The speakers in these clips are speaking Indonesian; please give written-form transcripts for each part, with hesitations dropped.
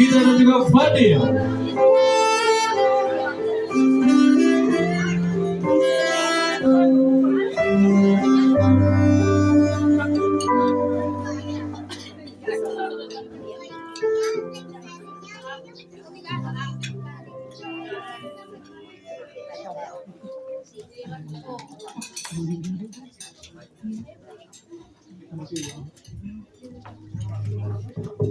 Kita dan juga Fadil.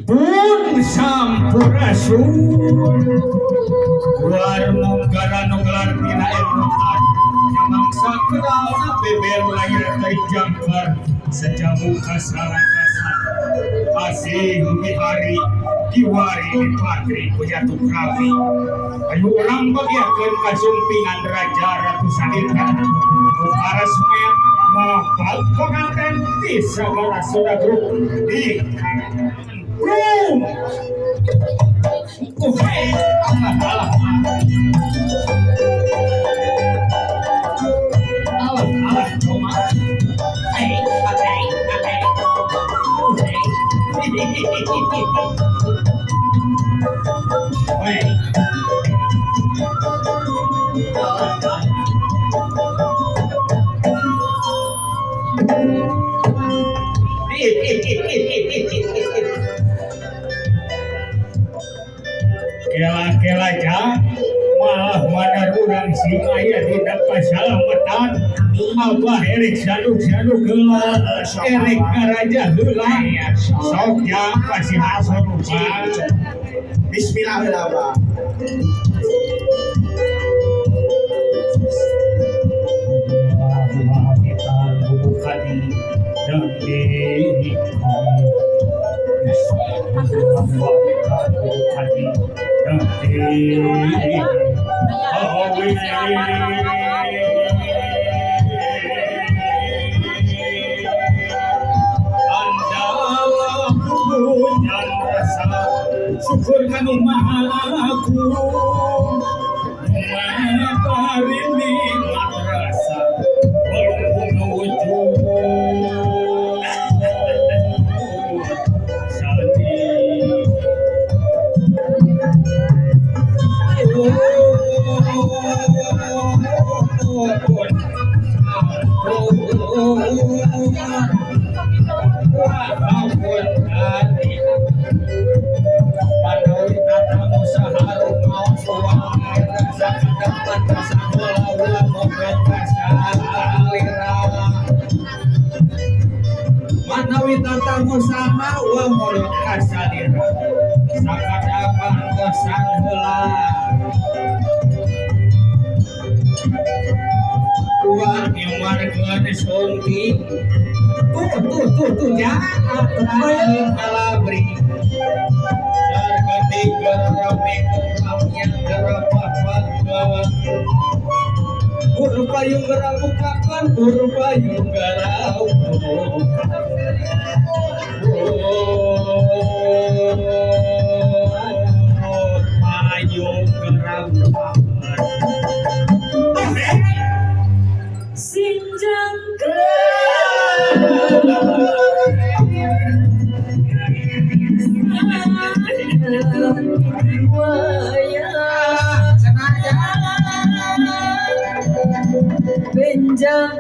Pun sampurasun warna garano gelar tina emutan mangsa kenalna beber lahir dari jangkar sejamu kasarakasan asih hari diwari di patri kujatu krawi ayu urang bagiakeun kasumpingan raja ratu sahira aras mayat mabal pengantin di sagala sodagru di Boom! Oh, hey! Allah. Cuma. Hey. Kela-kela ja malah mana urang sing aya di pasalamatan Abah Erik saduk-saduk heula Erik karaja heula sok ja pasti hasil bismillahirrahmanirrahim syukur kami maha aku mengaparini madrasah belum menuju Tatamu sama wa mulut kasadira sakadapan kesan heula dua iman geus sonti tuh jangan alabri dar ketiga rame kemamnya gerapapat gawat payung gerabukakan payung gerabukakan payung gerabukakan sinjang benjang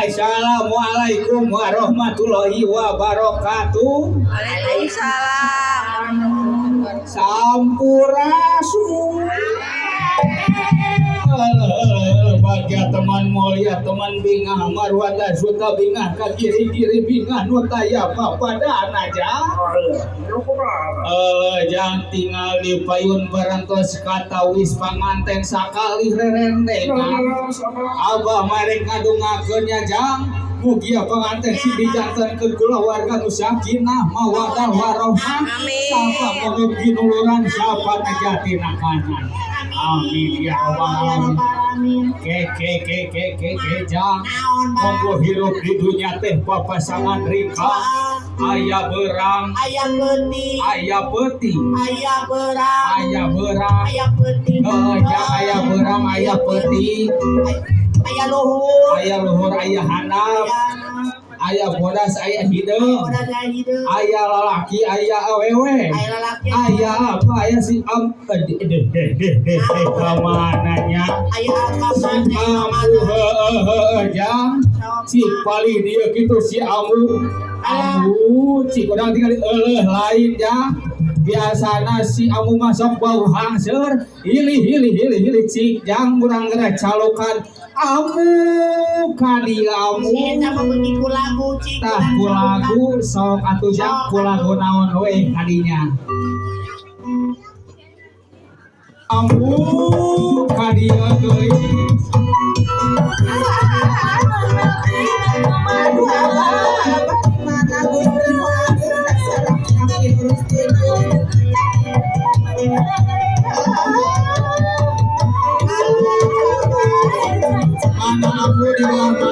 Assalamualaikum warahmatullahi wabarakatuh. Waalaikumsalam. Sampurasun. Bagia teman mulia teman bingah marwata suta bingah kiri bingah nutaya papada aja. Jangan tinggal di payun barantos kata wis panganten sakali rerendeng. Abah merek ngadungakeunnya jang. Mugia pengantin si dijantan ke kula warga nu sakinah mawaddah warahmah. Sapa mono ginuluran sapa najati nakanan. Amin ya Allah. Ke jang. Monggo hirup di dunia teh papasangan rika. Aya berang, Aya peti, aya peti, aya berang, aya berang, aya peti, aya berang, aya peti, aya luhur, aya handap, aya bodas, aya hideung, aya lalaki, aya awewe, aya lalaki, aya apa, aya si kamananya, aya akasan, jang, si pali dia gitu si amu cik udang tinggal lain ya biasana si amu masuk bau hangseur hilih cik jang kurang gerak calokan amu kadi amu tah kulagu sok atuh jang kulagu naon we kadinya amu kadia geulis mana aku di mana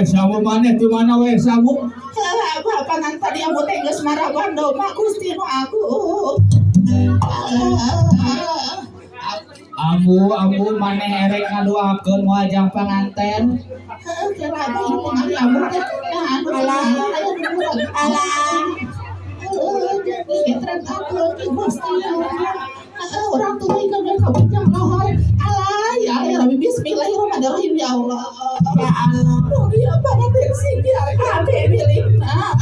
Samu mana tu mana we samu? Bapak tadi aku tenggeus maraban doma Gusti nu aku. Ambu mana erek ngaduakeun wajah penganten. Kira apa ini ari ambu teh. Alah. Ketran aku ki Gusti. Orang tua itu kan kabujang lohor. Alah, ya Rabbi bismillahirrahmanirrahim ya Allah. Ya Allah. Dia banget sih dia kade milihna.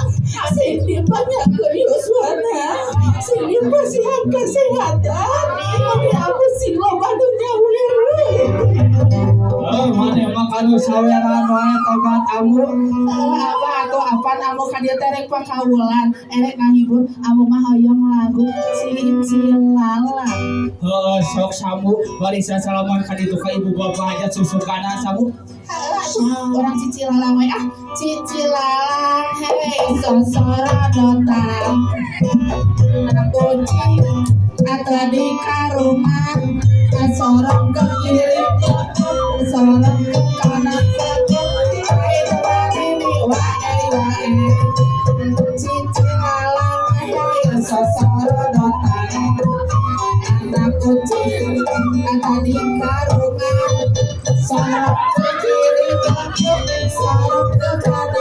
Sini banyak keriusuana. Sini pasihan kesehatan. Tapi apa sih lo badunya Mana makanu saweran wae tobat ambu. apa atau apa amu kan dia terek pakawulan erek ngahibur amu mah hoyong lagu Cilalang. Sok samu barisa salaman ka ditu ka ibu bapak aja susukana samu. Orang Cilalang we Cilalang hei sosora dotang anak kunci atau di karungan sorong ke kiri sorong ke kanan Cilalang hei sosora dotang anak kunci atau di karungan sorong ke kiri sorong ke kanan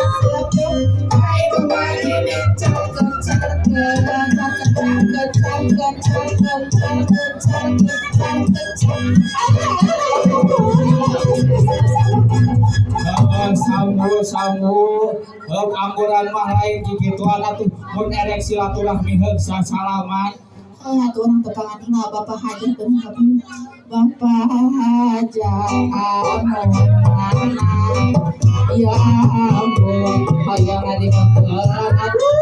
Samu amburan mah lain kikituan atuh mun erek silaturahmi heug sasalaman. Atuh orang tepangan ina Bapak Hajat bener tapi Bapak Hajat anu mana ya ampun hayang adimakeun aduh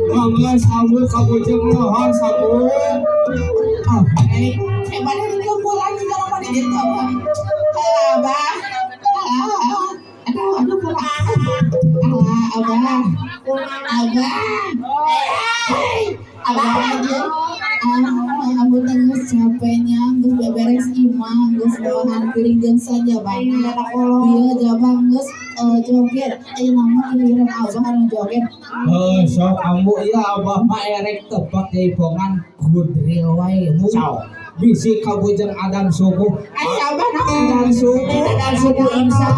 Mangga samu kabujeng lohor samu. Mana di kumpulan juga lama di ditu Abah aduh Abah aja aku tengah capeknya gus beberes imah gus bahan keringgan saja banget dia jabang gus joget nama giliran abah anu joget Sok ambu ieu abah mah erek tepek jaipongan gudril wae mu. Bisi kabujeng adan subuh. Abah Adan subuh insya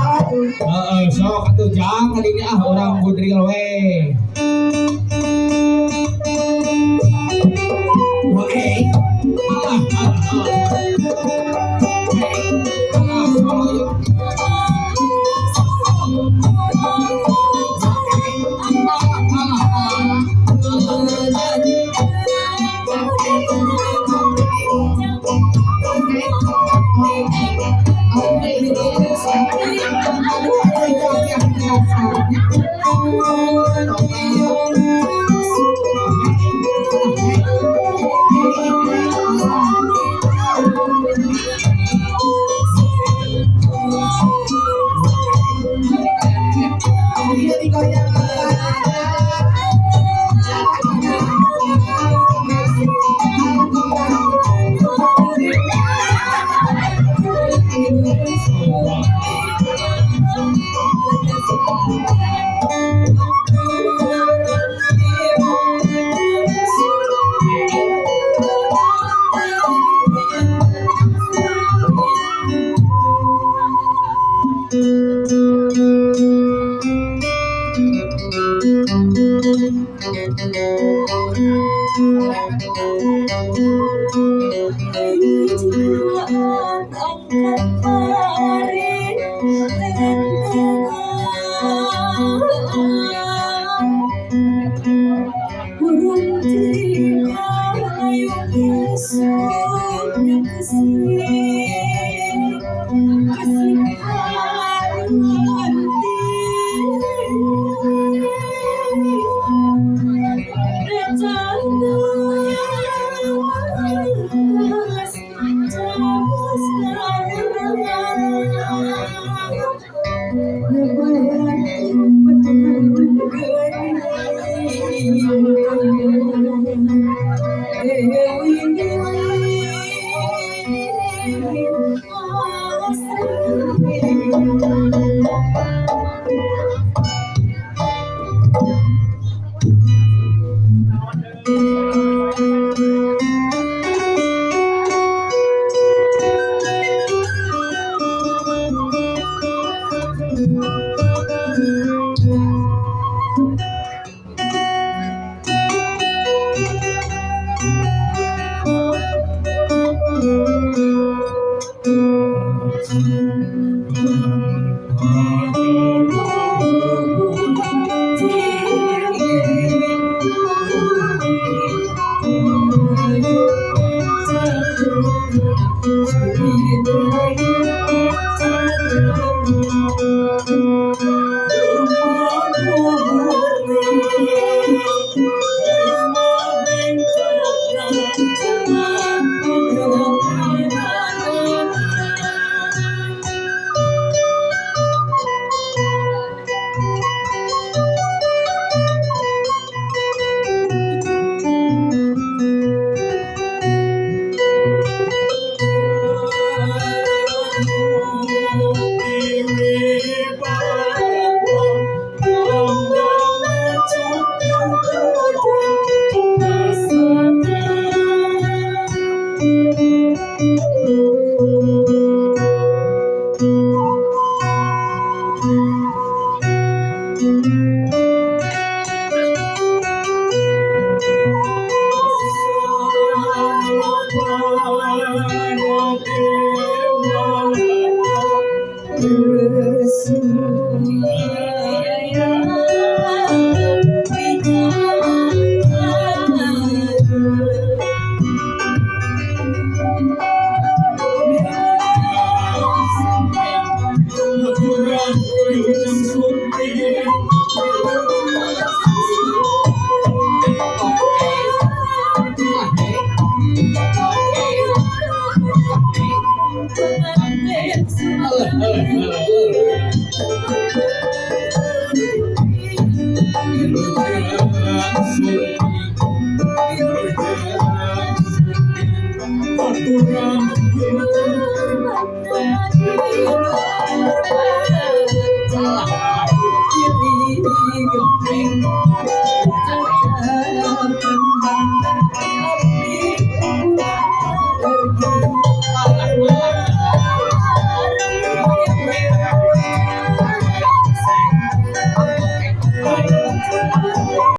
sok atuh jang kadinya urang gudril we. Sungguh kasih